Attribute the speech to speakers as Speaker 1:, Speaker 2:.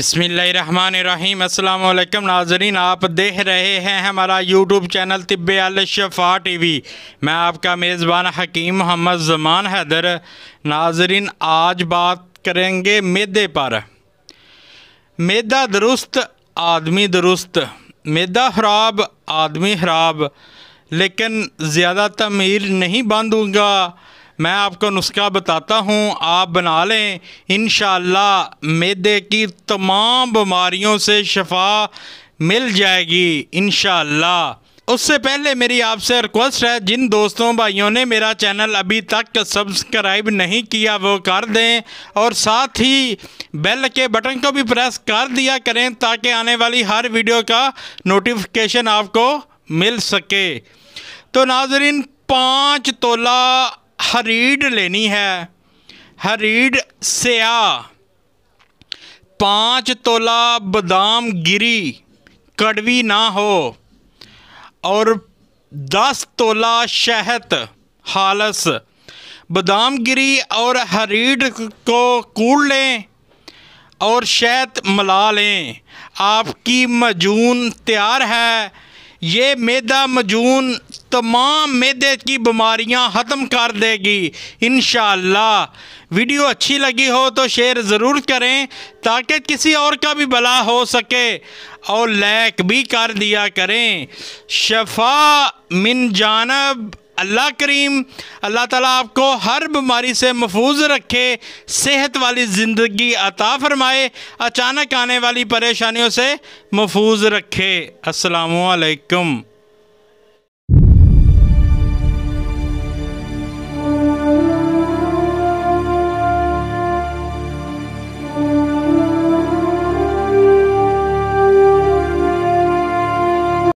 Speaker 1: बिस्मिल्लाहिर्रहमानिर्रहीम। अस्सलाम वालेकुम नाज़रीन, आप देख रहे हैं हमारा यूट्यूब चैनल तिब्बे अल शफ़ा टीवी। मैं आपका मेज़बान हकीम मोहम्मद ज़मान हैदर। नाज़रीन, आज बात करेंगे मैदे पर। मैदा दुरुस्त आदमी दुरुस्त, मैदा ख़राब आदमी ख़राब, लेकिन ज़्यादा तमीर नहीं बांधूँगा। मैं आपको नुस्खा बताता हूँ, आप बना लें। इंशाअल्लाह मैदे की तमाम बीमारियों से शफा मिल जाएगी इंशाअल्लाह। उससे पहले मेरी आपसे रिक्वेस्ट है, जिन दोस्तों भाइयों ने मेरा चैनल अभी तक सब्सक्राइब नहीं किया वो कर दें, और साथ ही बेल के बटन को भी प्रेस कर दिया करें ताकि आने वाली हर वीडियो का नोटिफिकेशन आपको मिल सके। तो नाज़रीन, 5 तोला हरीड लेनी है, हरीड स्याह। 5 तोला बादाम गिरी, कड़वी ना हो, और 10 तोला शहद खालस। बादाम गिरी और हरीड को कूट लें और शहद मिला लें। आपकी मजून तैयार है। ये मैदा मजून तमाम मैदे की बीमारियां ख़त्म कर देगी इंशाअल्लाह। वीडियो अच्छी लगी हो तो शेयर ज़रूर करें ताकि किसी और का भी भला हो सके, और लाइक भी कर दिया करें। शफा मिन जानब अल्लाह करीम। अल्लाह ताला आपको हर बीमारी से महफूज रखे, सेहत वाली ज़िंदगी अता फ़रमाए, अचानक आने वाली परेशानियों से महफूज रखे। अस्सलामु अलैकुम।